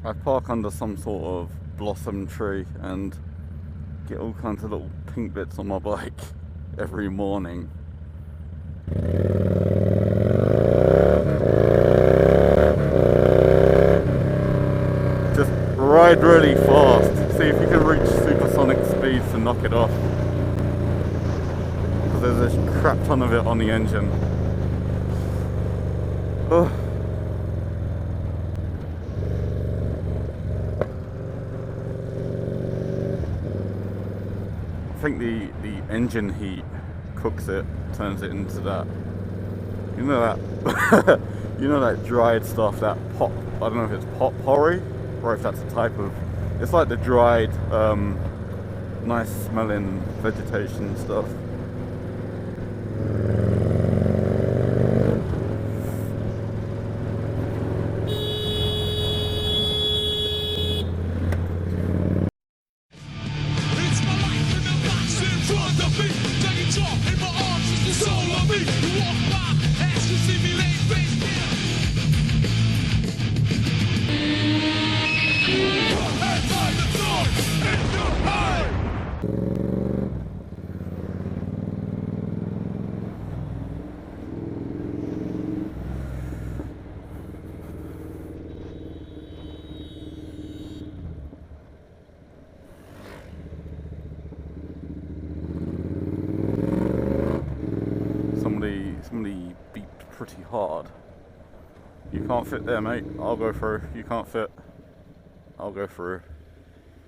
I park under some sort of blossom tree and get all kinds of little pink bits on my bike every morning. Just ride really fast. See if you can reach supersonic speeds to knock it off. Because there's a crap ton of it on the engine. Ugh. I think the engine heat cooks it, turns it into that, you know that you know that dried stuff, that pop, I don't know if it's potpourri or if that's a type of, it's like the dried nice smelling vegetation stuff. Somebody beeped pretty hard. You can't fit there, mate. I'll go through. You can't fit. I'll go through.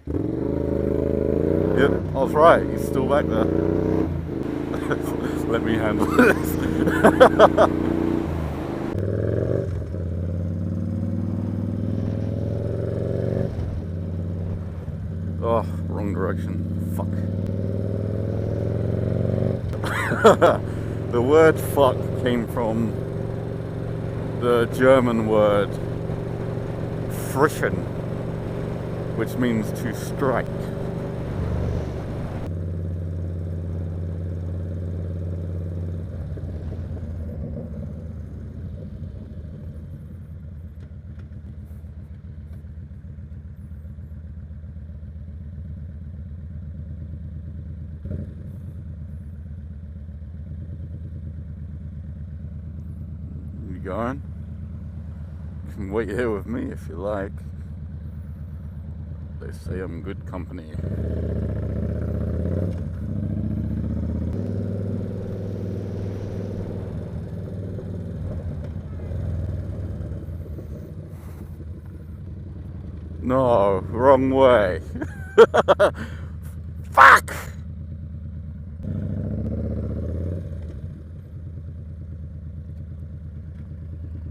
Yep, I was right. He's still back there. Let me handle this. Oh, wrong direction. Fuck. The word fuck came from the German word Frichen, which means to strike. Going. You can wait here with me if you like. They say I'm good company. No, wrong way. Fuck!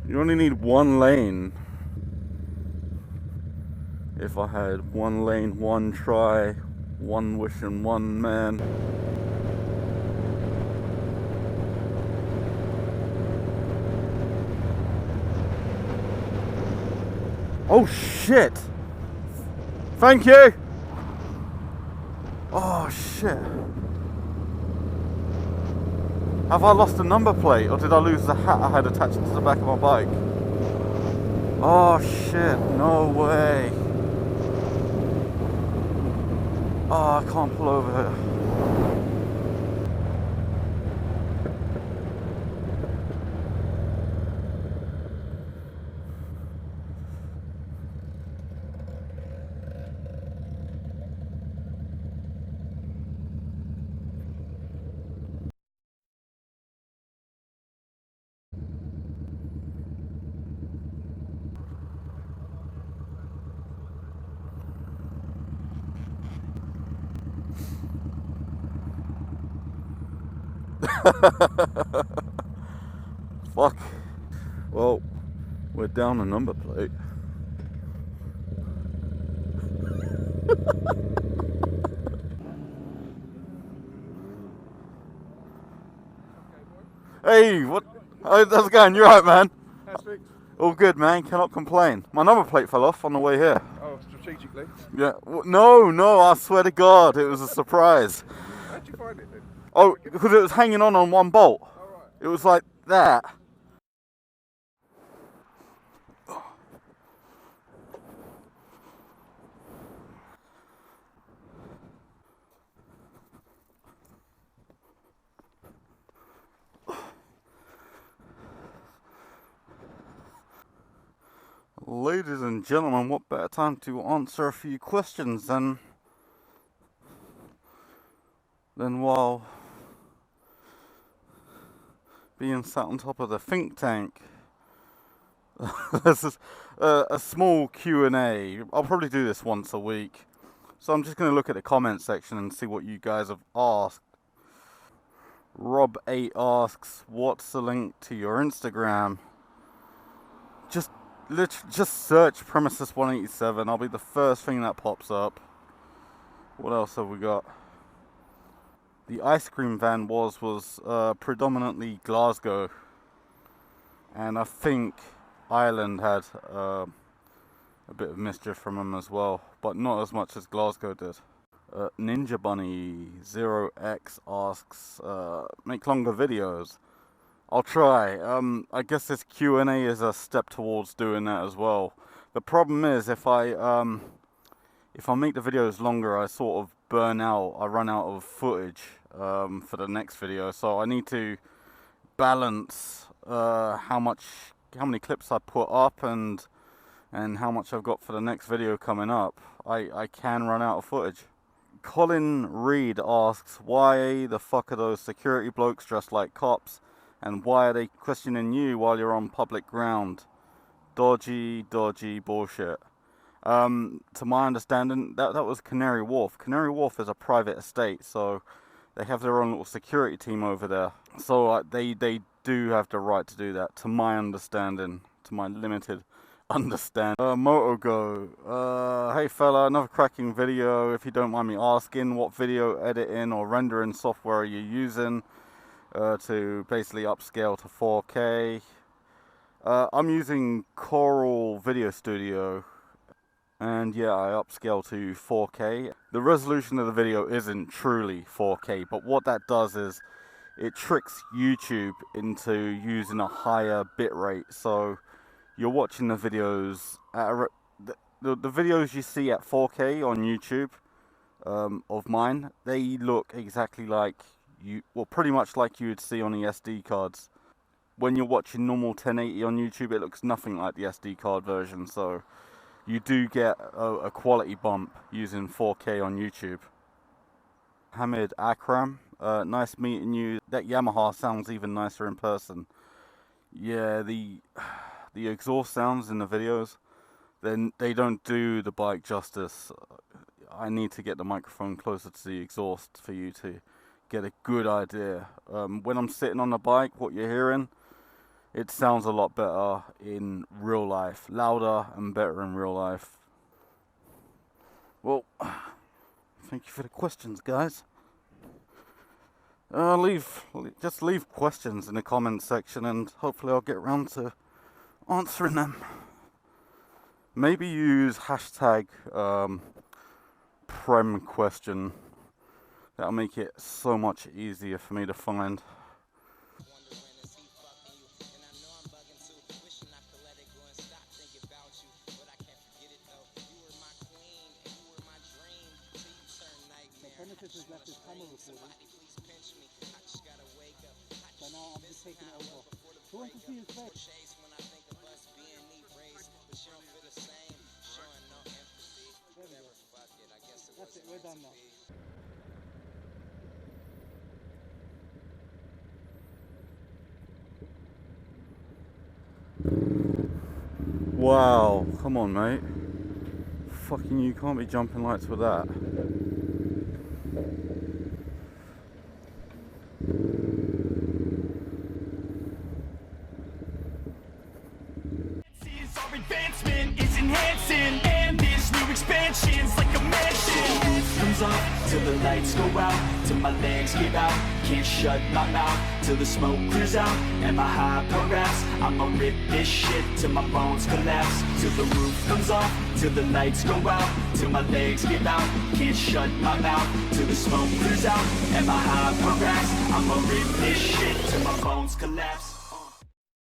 You only need one lane. If I had one lane, one try, one wish and one man. Oh shit! Thank you! Oh shit. Have I lost a number plate, or did I lose the hat I had attached to the back of my bike? Oh shit, no way. Oh, I can't pull over it. Fuck. Well, we're down a number plate. Hey, what? How's it going? You right, man? How's things? All good, man. Cannot complain. My number plate fell off on the way here. Oh, strategically? Yeah. No, I swear to God, it was a surprise. How'd you find it then? Oh, because it was hanging on one bolt. Oh, right. It was like that. Ladies and gentlemen, what better time to answer a few questions than while being sat on top of the think tank. This is a small Q&A. I'll probably do this once a week. So I'm just going to look at the comment section and see what you guys have asked. Rob8 asks, what's the link to your Instagram? Just search Premises 187. I'll be the first thing that pops up. What else have we got? The ice cream van was predominantly Glasgow, and I think Ireland had a bit of mischief from them as well, but not as much as Glasgow did. Ninja Bunny 0x asks, make longer videos. I'll try. I guess this Q&A is a step towards doing that as well. The problem is if I make the videos longer, I sort of burn out. I run out of footage for the next video, so I need to balance how many clips I put up and how much I've got for the next video coming up. I can run out of footage. Colin Reed asks, why the fuck are those security blokes dressed like cops, and why are they questioning you while you're on public ground? Dodgy bullshit. To my understanding, that was Canary Wharf. Canary Wharf is a private estate, so they have their own little security team over there. So they do have the right to do that, to my understanding, to my limited understanding. MotoGo, hey fella, another cracking video. If you don't mind me asking, what video editing or rendering software are you using to basically upscale to 4K? I'm using Coral Video Studio, and yeah, I upscale to 4K. The resolution of the video isn't truly 4K, but what that does is it tricks YouTube into using a higher bitrate. So you're watching the videos at the videos you see at 4K on YouTube of mine, they look exactly like pretty much like you would see on the SD cards. When you're watching normal 1080 on YouTube, it looks nothing like the SD card version, so you do get a quality bump using 4K on YouTube. Hamid Akram, nice meeting you. That Yamaha sounds even nicer in person. Yeah, the exhaust sounds in the videos, then they don't do the bike justice. I need to get the microphone closer to the exhaust for you to get a good idea. When I'm sitting on the bike, what you're hearing, it sounds a lot better in real life, louder and better in real life. Well, thank you for the questions, guys. Just leave questions in the comments section, and hopefully I'll get around to answering them. Maybe use hashtag Prem question. That'll make it so much easier for me to find. Has left his camera recording. So now I'm just taking it over. Who wants to see his face? There we go. That's it, we're done now. Wow, come on mate. Fucking you can't be jumping lights with that. Our advancement is enhancing, and this new expansion's like a mansion. The roof comes off till the lights go out, till my legs give out, can't shut my mouth, till the smoke clears out, and my high progress. I'ma rip this shit till my bones collapse, till the roof comes off, till the lights go out, till my legs give out, can't shut my mouth, till the smoke clears out, and my high progress. I'ma rip this shit till my bones collapse.